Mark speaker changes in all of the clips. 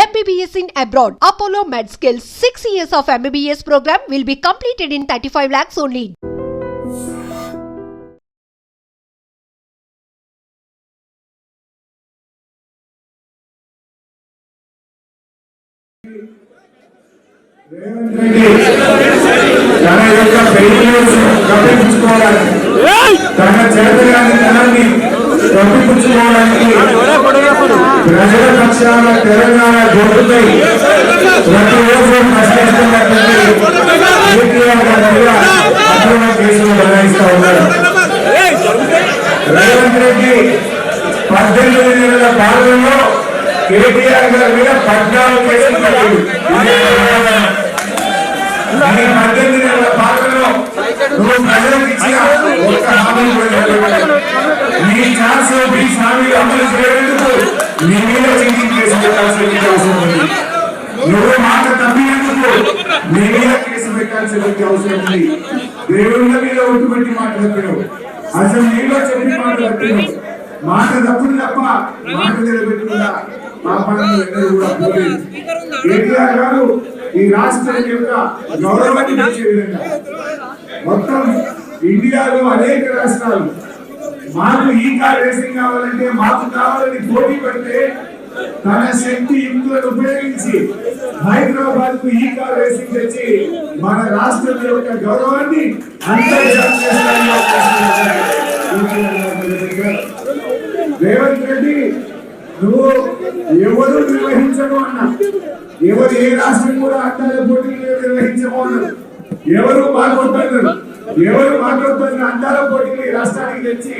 Speaker 1: MBBS in abroad. Apollo MedSkill 6 years of MBBS program will be completed in 35 lakhs only.
Speaker 2: ప్రజల పక్షాన తెలంగాణ గొంతుపై ప్రతిరోజు ప్రశ్నిస్తున్నటువంటి అక్రమ కేసులు బనాయిస్తా ఉన్నారు. రేవంత్ రెడ్డి 18 నెలల పాలనలో కేటీఆర్ గారి మీద 14 కేసులు పెట్టారు. 18 నెలల పాలనలో నువ్వు ప్రజలకు ఇచ్చిన ఒక్క హామీ నీ ఛాన్స్ హామీలు అమలు చేయడానికి నీ మీద చీటింగ్ కేసు పెట్టాల్సిన అవసరం ఉంది. నువ్వు మాట తప్పినందుకు నీ మీద కేసు పెట్టాల్సిన అవసరం ఉంది. దేవుళ్ళ మీద ఒట్టుబెట్టి మాట తప్పినావు, అసెంబ్లీలో చెప్పి మాట తప్పినావు. మాట తప్పుడు తప్ప మాట నిలబెట్టుకున్నా పాపాలను ఎన్నడూ కూడా పోలేదు. కేటీఆర్ గారు ఈ రాష్ట్రం యొక్క గౌరవాన్ని పెంచే విధంగా మొత్తం ఇండియాలో అనేక రాష్ట్రాలు మాకు ఈ కార్ రేసింగ్ కావాలంటే మాకు కావాలని పోటీ పడితే తన శక్తి యుక్తులను ఉపయోగించి హైదరాబాద్ కు ఈ కార్ రేసింగ్ తెచ్చి మన రాష్ట్రం యొక్క గౌరవాన్ని అంతర్జాతీయ స్థాయిలో రేవంత్ రెడ్డి నువ్వు ఎవరు నిర్వహించము అన్నా, ఎవరు ఏ రాష్ట్రం కూడా అట్టాల పోటీలు నిర్వహించము అన్నారు. ఎవరు మాట్లాడుతున్నారు, ఎవరు మాట్లాడుతున్న అందాల పోటీలు రాష్ట్రానికి తెచ్చి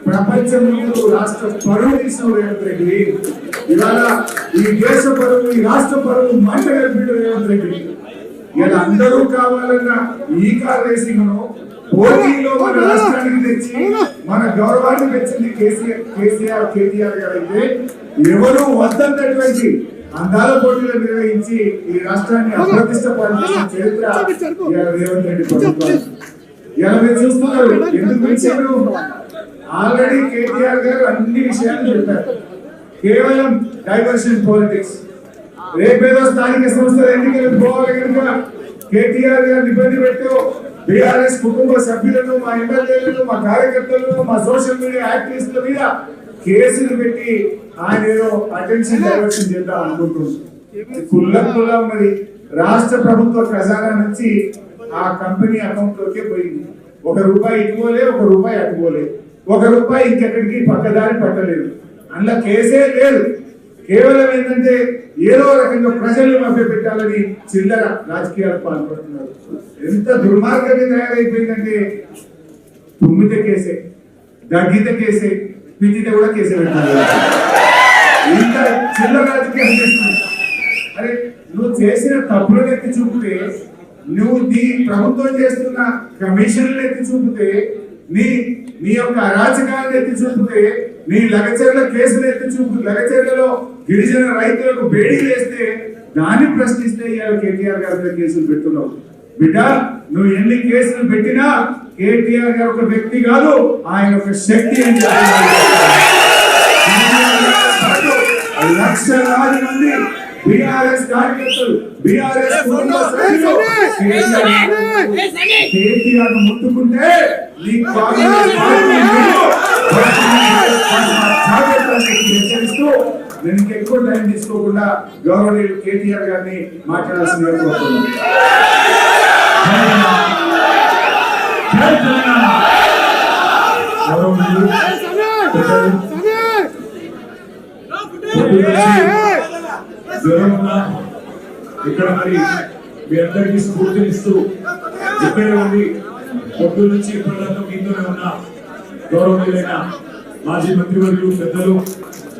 Speaker 2: ప్రపంచం ముందు రాష్ట్ర పరువు తీసిన రేవంత్ రెడ్డి. ఇవాళ ఈ దేశ పరువు, ఈ రాష్ట్ర పరువు మంటగలిపిన రేవంత్ రెడ్డి. ఇలా అందరూ కావాలన్న ఈ కార్ రేసింగ్ ను పోటీలో మన రాష్ట్రానికి తెచ్చి మన గౌరవాన్ని తెచ్చింది కేటీఆర్ గారు అయితే, ఎవరు వద్దన్నటువంటి అందాల పోటీలు నిర్వహించి ఈ రాష్ట్రాన్ని అప్రతిష్ట పరిచిన చరిత్ర రేవంత్ రెడ్డి ప్రభుత్వం. ఇలా మీరు చూస్తున్నారు. ఎందుకు ఇచ్చారు? ఆల్రెడీ కేటీఆర్ గారు అన్ని విషయాలు చెప్పారు. కేవలం డైవర్షన్ పాలిటిక్స్. రేపేదో స్థానిక సంస్థల ఎన్నికలకు పోవాలి కనుక కేటీఆర్ గారిని ఇబ్బంది పెట్టు, బీఆర్ఎస్ కుటుంబ సభ్యులను, మా ఎమ్మెల్యేలను, మా కార్యకర్తలను, మా సోషల్ మీడియా యాక్టివిస్టుల మీద కేసులు పెట్టి ఆయన ఏదో అటెన్షన్ డైవర్షన్ చేద్దాం అనుకుంటున్నారు. కుల్లా ఉన్నది. రాష్ట్ర ప్రభుత్వ ఖజానా నుంచి ఆ కంపెనీ అకౌంట్ లోకే పోయింది. ₹1 ఇటుపోలే, ₹1 అటుపోలే, ₹1 ఇంకెక్కడికి పక్కదారి పట్టలేదు. అందులో కేసే లేదు. కేవలం ఏంటంటే ఏదో రకంగా ప్రజల్ని మభ్య పెట్టాలని చిల్లర రాజకీయాలు పాల్పడుతున్నారు. ఎంత దుర్మార్గంగా తయారైపోయిందంటే తుమ్మితే కేసే, దగ్గితే కేసే, పిచ్చితే కూడా కేసే పెట్టాలి. ఇంత చిల్లర రాజకీయాలు చేస్తున్నారు. అరే నువ్వు చేసిన తప్పులను ఎత్తి చూపితే, నువ్వు నీ ప్రభుత్వం చేస్తున్న కమిషన్లు ఎత్తి చూపితే, నీ యొక్క అరాచకాలను ఎత్తి చూపితే, నీ లగచర్ల కేసులు ఎత్తి చూపు, లగచర్లలో గిరిజన రైతులకు బేడీలు వేస్తే దాన్ని ప్రశ్నిస్తే ఇవాళ కేటీఆర్ గారి కేసులు పెట్టున్నావు. బిడ్డ నువ్వు ఎన్ని కేసులు పెట్టినా కేటీఆర్ గారు ఒక వ్యక్తి కాదు, ఆయన ఒక శక్తి అని లక్షలాది మంది బీఆర్ఎస్ కార్యకర్తలు, బీఆర్ఎస్ కుటుంబ సభ్యులు కేటీఆర్ ముట్టుకుంటే హెచ్చరిస్తూ నేను ఎక్కువ టైం తీసుకోకుండా గౌరవనీయులు కేటీఆర్ గారిని మాట్లాడాల్సిందిగా కోరుతున్నాను. ఇక్కడ మరి మీ అందరికీ స్ఫూర్తినిస్తూ ఇక్కడే ఉండి పొద్దు నుంచి ఇప్పటిదాకా మీతోనే ఉన్న గౌరవనీయులైన మాజీ మంత్రివర్యులు, పెద్దలు,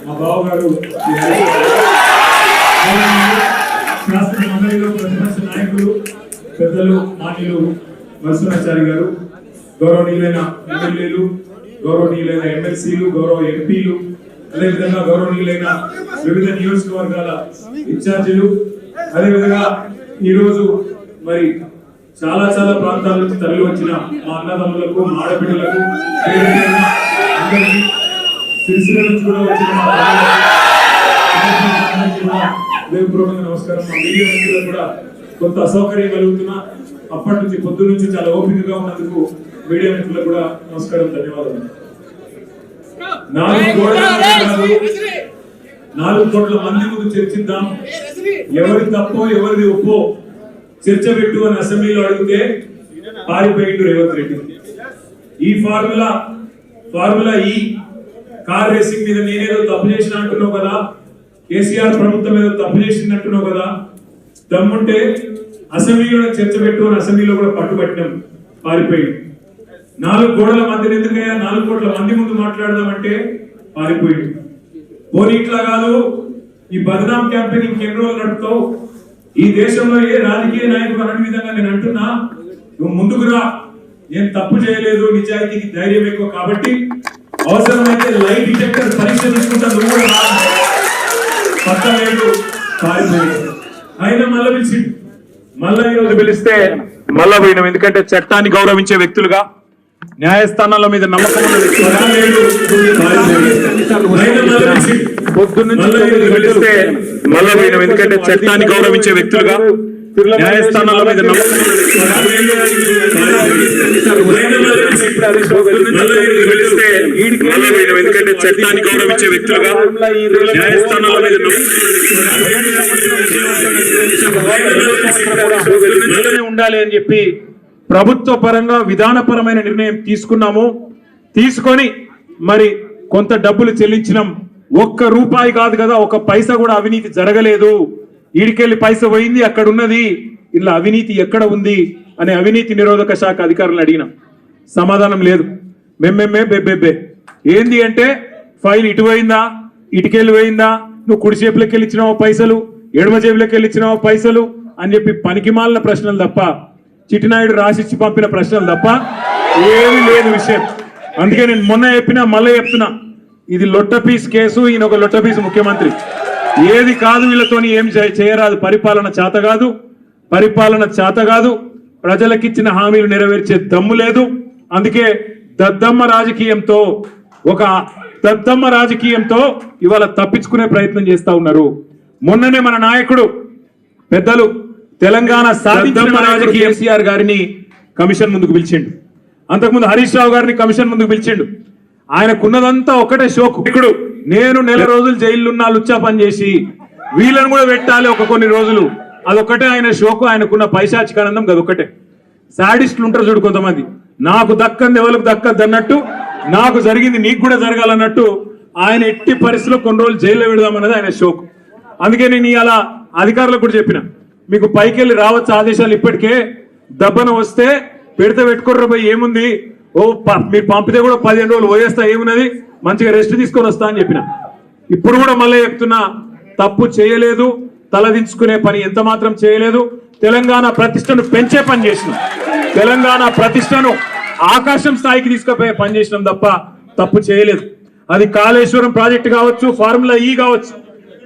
Speaker 2: మా బావగారు, శాసన మండలిలో ప్రతిపక్ష నాయకులు, పెద్దలు, మాన్యులు నరసింహాచారి గారు, గౌరవనీయులైన ఎమ్మెల్యేలు, గౌరవనీయులైన ఎమ్మెల్సీలు, గౌరవ ఎంపీలు, అదేవిధంగా గౌరవనీయులైన వివిధ నియోజకవర్గాల ఇన్ఛార్జీలు, అదేవిధంగా ఈరోజు మరి చాలా ప్రాంతాల నుంచి తరలి వచ్చిన మా అన్నదమ్ములకు, మా ఆడబిడ్డలకు, సిరిసిల్ల నుంచి కూడా వచ్చిన
Speaker 3: హృదయపూర్వకంగా నమస్కారం. మా మీడియా మిత్రులకు కూడా కొంత అసౌకర్యం కలుగుతున్నా అప్పటి నుంచి పొద్దు నుంచి చాలా ఓపికగా ఉన్నందుకు మీడియా మిత్రులకు కూడా నమస్కారం, ధన్యవాదాలు. 4 కోట్ల మంది ముందు చర్చిద్దాం, ఎవరి తప్పో ఎవరిది ఒప్పో చర్చ పెట్టు అని అసెంబ్లీలో అడిగితే పారిపోయిండు రేవంత్ రెడ్డి. ఈ ఫార్ములా ఈ కార్ రేసింగ్ మీద నేనేదో తప్పు చేసిన అంటున్నావు కదా, కేసీఆర్ ప్రభుత్వం ఏదో తప్పు చేసింది అంటున్నావు కదా, దమ్ముంటే అసెంబ్లీలో చర్చ పెట్టు అని అసెంబ్లీలో కూడా పట్టుబట్టినాం, పారిపోయిండు. 4 గోడల మధ్య ఎందుకయ్యా 4 కోట్ల మంది ముందు మాట్లాడదామంటే పారిపోయిండు. పోనీ ఇట్లా కాదు, ఈ బదనాం క్యాంపెయిన్ ఇంకెన్ని రోజులు నడుపుతావు, ఈ దేశంలో ఏ రాజకీయ నాయకుడు అనే విధంగా నేను అంటున్నా, నువ్వు ముందుకు రా, నేను తప్పు చేయలేదు, నిజాయితీకి ధైర్యం ఎక్కువ కాబట్టి అవసరమైతే లైట్ డిటెక్టర్ పరీక్ష తీసుకుంటా, నువ్వు కూడా రా. పక్కలేదు, పారిపోయాడు. ఆయన మళ్ళీ పిలిచి మళ్ళా ఈరోజు పిలిస్తే మళ్ళా పోయినాం. ఎందుకంటే చట్టాన్ని గౌరవించే వ్యక్తులుగా, న్యాయస్థానాల మీద నమ్మకం ఉన్న వ్యక్తులుగా పిలిస్తే మళ్ళా పోయినాం. ఎందుకంటే చట్టాన్ని గౌరవించే వ్యక్తులుగా, న్యాయస్థానాల మీద నమ్మకం ఎందుకంటే చట్టాన్ని గౌరవించే వ్యక్తులుగా, న్యాయస్థానాల మీద ఉండాలి అని చెప్పి ప్రభుత్వ పరంగా విధానపరమైన నిర్ణయం తీసుకొని మరి కొంత డబ్బులు చెల్లించినాం. 1 రూపాయి కాదు కదా, 1 పైసా కూడా అవినీతి జరగలేదు. ఈడికెళ్ళి పైసా పోయింది, అక్కడ ఉన్నది, ఇలా అవినీతి ఎక్కడ ఉంది అనే అవినీతి నిరోధక శాఖ అధికారులను అడిగినాం, సమాధానం లేదు. మెమ్మెమ్మే బెబ్బెబ్బే. ఏంది అంటే ఫైల్ ఇటు పోయిందా, ఇటుకెళ్ళి పోయిందా, నువ్వు కుడి చేపులకి వెళ్ళి ఇచ్చినావో పైసలు, ఎడమ చేపులకి వెళ్ళి ఇచ్చినావో పైసలు అని చెప్పి పనికిమాలిన ప్రశ్నలు తప్ప, చిట్టినాయుడు రాసిచ్చి పంపిన ప్రశ్నలు తప్ప ఏమీ లేదు విషయం. అందుకే నేను మొన్న చెప్పినా మళ్ళీ చెప్తున్నా, ఇది లొట్టపీస్ కేసు, ఈయన ఒక లొట్టపీస్ ముఖ్యమంత్రి. ఏది కాదు, వీళ్ళతోని ఏం చేయరాదు, పరిపాలన చేత కాదు, ప్రజలకిచ్చిన హామీలు నెరవేర్చే దమ్ము లేదు. అందుకే దద్దమ్మ రాజకీయంతో ఇవాళ తప్పించుకునే ప్రయత్నం చేస్తా ఉన్నారు. మొన్ననే మన నాయకుడు పెద్దలు తెలంగాణ సాధించిన రాజకీయ కేసీఆర్ గారిని కమిషన్ ముందుకు పిలిచిండు, అంతకుముందు హరీష్ రావు గారిని కమిషన్ ముందుకు పిలిచిండు. ఆయనకున్నదంతా ఒకటే షోకు. ఇక్కడ నేను నెల రోజులు జైలున్నా లుచ్చా పని చేసి వీళ్ళని కూడా పెట్టాలి కొన్ని రోజులు, అదొక్కటే ఆయన షోకు. ఆయనకున్న పైశాచికానందం అదొక్కటే. సాడిస్టులు ఉంటారు చూడు కొంతమంది, నాకు దక్కంది ఎవరికి దక్కద్దు అన్నట్టు, నాకు జరిగింది నీకు కూడా జరగాలన్నట్టు ఆయన ఎట్టి పరిస్థితుల్లో కొన్ని రోజులు జైల్లో పెడదామన్నది ఆయన షోకు. అందుకే నేను ఇలా అధికారులకు కూడా చెప్పిన, మీకు పైకి వెళ్ళి రావచ్చు ఆదేశాలు, ఇప్పటికే దబ్బన వస్తే పెడితే పెట్టుకోర్ర పోయి ఏముంది, మీరు పంపితే కూడా 15 రోజులు పోయేస్తా, ఏమున్నది, మంచిగా రెస్ట్ తీసుకొని వస్తా అని చెప్పిన. ఇప్పుడు కూడా మళ్ళీ చెప్తున్నా, తప్పు చేయలేదు, తలదించుకునే పని ఎంత మాత్రం చేయలేదు. తెలంగాణ ప్రతిష్టను పెంచే పని చేసినాం, తెలంగాణ ప్రతిష్టను ఆకాశం స్థాయికి తీసుకుపోయే పని చేసినాం తప్ప తప్పు చేయలేదు. అది కాళేశ్వరం ప్రాజెక్టు కావచ్చు, ఫార్ములా ఈ కావచ్చు,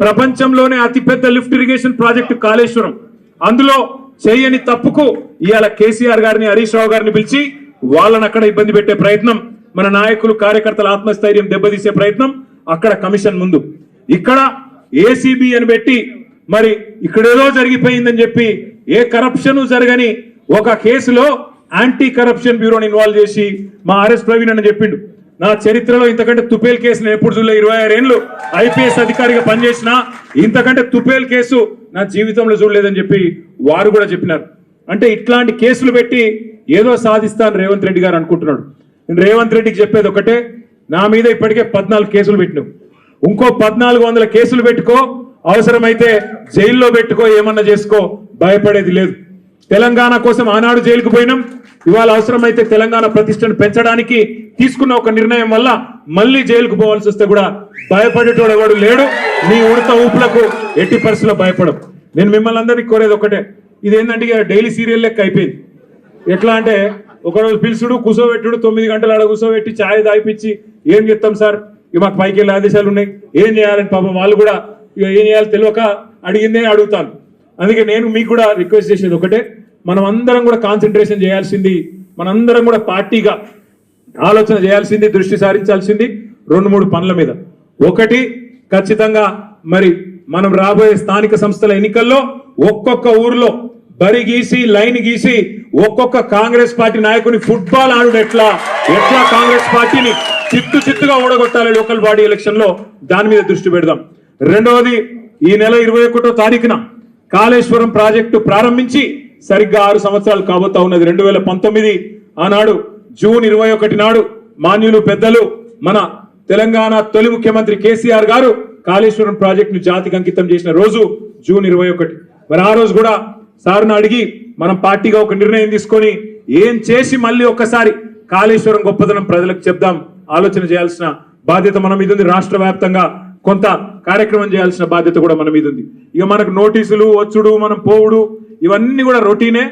Speaker 3: ప్రపంచంలోనే అతిపెద్ద లిఫ్ట్ ఇరిగేషన్ ప్రాజెక్టు కాళేశ్వరం. అందులో చేయని తప్పుకు ఇవాళ కేసీఆర్ గారిని, హరీష్ రావు గారిని పిలిచి వాళ్ళని అక్కడ ఇబ్బంది పెట్టే ప్రయత్నం, మన నాయకులు కార్యకర్తల ఆత్మస్థైర్యం దెబ్బతీసే ప్రయత్నం అక్కడ కమిషన్ ముందు. ఇక్కడ ఏసీబీ అని పెట్టి మరి ఇక్కడేదో జరిగిపోయిందని చెప్పి ఏ కరప్షన్ జరగని ఒక కేసులో యాంటీ కరప్షన్ బ్యూరోని ఇన్వాల్వ్ చేసి మా ఆర్ఎస్ ప్రవీణ్ అని చెప్పిండు, నా చరిత్రలో ఇంతకంటే తుపేల్ కేసు నేను ఎప్పుడు చూడలే, 26 ఏళ్ళు ఐపీఎస్ అధికారిగా పనిచేసిన ఇంతకంటే తుపేల్ కేసు నా జీవితంలో చూడలేదని చెప్పి వారు కూడా చెప్పినారు. అంటే ఇట్లాంటి కేసులు పెట్టి ఏదో సాధిస్తాను రేవంత్ రెడ్డి గారు అనుకుంటున్నాడు. నేను రేవంత్ రెడ్డికి చెప్పేది ఒకటే, నా మీద ఇప్పటికే 14 కేసులు పెట్టినావు, ఇంకో 1400 కేసులు పెట్టుకో, అవసరమైతే జైల్లో పెట్టుకో, ఏమన్నా చేసుకో, భయపడేది లేదు. తెలంగాణ కోసం ఆనాడు జైలుకు పోయినాం, ఇవాళ అవసరమైతే తెలంగాణ ప్రతిష్టను పెంచడానికి తీసుకున్న ఒక నిర్ణయం వల్ల మళ్ళీ జైలుకు పోవాల్సి వస్తే కూడా భయపడేటోడు ఎవడు లేడు. నీ ఉడత ఊపులకు ఎట్టి పరిస్థితుల్లో భయపడం. నేను మిమ్మల్ని అందరికీ కోరేది ఒకటే, ఇదేంటంటే డైలీ సీరియల్ లెక్క అయిపోయింది. ఎట్లా అంటే ఒకరోజు పిలుచుడు, కూర్చోబెట్టుడు, 9 గంటలు ఆడ కూర్చోబెట్టి ఛాయ్ దాయిపించి ఏం చెప్తాం సార్, ఇక మాకు పైకి వెళ్ళే ఆదేశాలు ఉన్నాయి, ఏం చేయాలని పాపం వాళ్ళు కూడా ఇక ఏం చేయాలి తెలియక అడిగిందే అడుగుతాను. అందుకే నేను మీకు కూడా రిక్వెస్ట్ చేసేది ఒకటే, మనం అందరం కూడా కాన్సన్ట్రేషన్ చేయాల్సింది, మనందరం కూడా పార్టీగా ఆలోచన చేయాల్సింది, దృష్టి సారించాల్సింది 2-3 పనుల మీద. ఒకటి, ఖచ్చితంగా మరి మనం రాబోయే స్థానిక సంస్థల ఎన్నికల్లో ఒక్కొక్క ఊర్లో బరి గీసి లైన్ గీసి ఒక్కొక్క కాంగ్రెస్ పార్టీ నాయకుని ఫుట్బాల్ ఆడు ఎట్లా కాంగ్రెస్ పార్టీని చిత్తుగా ఓడగొట్టాలి లోకల్ బాడీ ఎలక్షన్ లో దాని మీద దృష్టి పెడదాం. రెండవది, ఈ నెల 21వ తారీఖున కాళేశ్వరం ప్రాజెక్టు ప్రారంభించి సరిగ్గా 6 సంవత్సరాలు కాబోతా ఉన్నది. 2019 ఆనాడు జూన్ 21 నాడు మాన్యులు పెద్దలు మన తెలంగాణ తొలి ముఖ్యమంత్రి కేసీఆర్ గారు కాళేశ్వరం ప్రాజెక్టును జాతికి అంకితం చేసిన రోజు జూన్ 21. మరి ఆ రోజు కూడా సార్ను అడిగి మనం పార్టీగా ఒక నిర్ణయం తీసుకొని ఏం చేసి మళ్ళీ ఒక్కసారి కాళేశ్వరం గొప్పదనం ప్రజలకు చెప్దాం, ఆలోచన చేయాల్సిన బాధ్యత మన మీద ఉంది. రాష్ట్ర వ్యాప్తంగా కొంత కార్యక్రమం చేయాల్సిన బాధ్యత కూడా మన మీద ఉంది. ఇక మనకు నోటీసులు వచ్చుడు మనం పోవుడు ఇవన్నీ కూడా రొటీనే,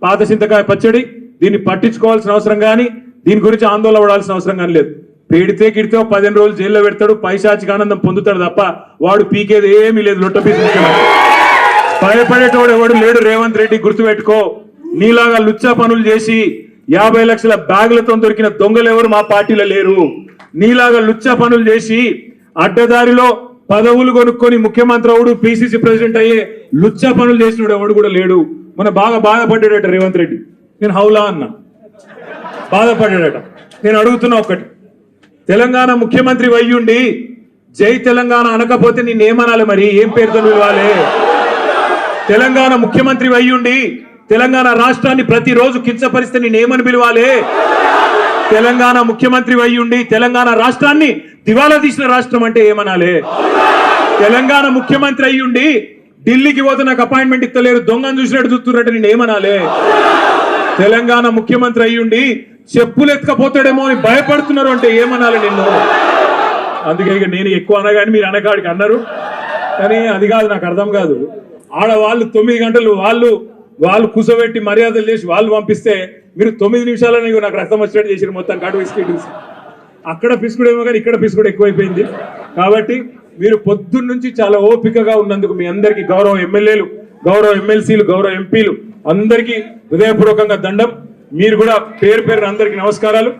Speaker 3: పాత చింతకాయ పచ్చడి. దీన్ని పట్టించుకోవాల్సిన అవసరం కానీ దీని గురించి ఆందోళన పడాల్సిన అవసరం కానీ లేదు. పెడితే గిడితే 15 రోజులు జైల్లో పెడతాడు, పైశాచిక ఆనందం పొందుతాడు తప్ప వాడు పీకేది ఏమీ లేదు. లొట్టపీసు భయపడేటోడు ఎవడు లేడు. రేవంత్ రెడ్డి గుర్తుపెట్టుకో, నీలాగా లుచ్చా పనులు చేసి 50 లక్షల బ్యాగులతో దొరికిన దొంగలు ఎవరు మా పార్టీలో లేరు. నీలాగా లుచ్చా పనులు చేసి అడ్డదారిలో పదవులు కొనుక్కొని ముఖ్యమంత్రి అవుడు పిసిసి ప్రెసిడెంట్ అయ్యే లుచ్చా పనులు చేసినోడు ఎవడు కూడా లేడు. మన బాగా బాధపడ్డాడట రేవంత్ రెడ్డి. నేను హౌలా అన్నా, బాధపడ్డాడట. నేను అడుగుతున్నా ఒక్కటి, తెలంగాణ ముఖ్యమంత్రి అయ్యుండి జై తెలంగాణ అనకపోతే నేనేమనాలి? మరి ఏం పేరుతో పిలవాలి? తెలంగాణ ముఖ్యమంత్రి అయ్యుండి తెలంగాణ రాష్ట్రాన్ని ప్రతిరోజు కించపరిస్తే నేనేమని పిలవాలి? తెలంగాణ ముఖ్యమంత్రి అయ్యుండి తెలంగాణ రాష్ట్రాన్ని దివాలా తీసిన రాష్ట్రం అంటే ఏమనాలి? తెలంగాణ ముఖ్యమంత్రి అయ్యుండి ఢిల్లీకి పోతే నాకు అపాయింట్మెంట్ ఇస్తలేరు, దొంగను చూసినట్టు చూస్తున్నట్టు నేనేమనాలి? తెలంగాణ ముఖ్యమంత్రి అయ్యుండి చెప్పులు ఎత్తుకపోతాడేమో అని భయపడుతున్నారు అంటే ఏమనాలి నిన్ను? అందుకే ఇక నేను ఎక్కువ అనగాని మీరు అనగాడికి అన్నారు, కానీ అది కాదు, నాకు అర్థం కాదు. ఆడవాళ్ళు 9 గంటలు వాళ్ళు కూసబెట్టి మర్యాదలు చేసి వాళ్ళు పంపిస్తే మీరు 9 నిమిషాలని నాకు రక్తం వచ్చినట్టు చేసారు. మొత్తం కాటు బిస్కెట్ అక్కడ పిసుకుడేమో కానీ ఇక్కడ పిసుకుడు ఎక్కువైపోయింది. కాబట్టి మీరు పొద్దున్న నుంచి చాలా ఓపికగా ఉన్నందుకు మీ అందరికీ గౌరవ ఎమ్మెల్యేలు, గౌరవ ఎమ్మెల్సీలు, గౌరవ ఎంపీలు అందరికీ హృదయపూర్వకంగా దండం. మీరు కూడా పేరు అందరికీ నమస్కారాలు.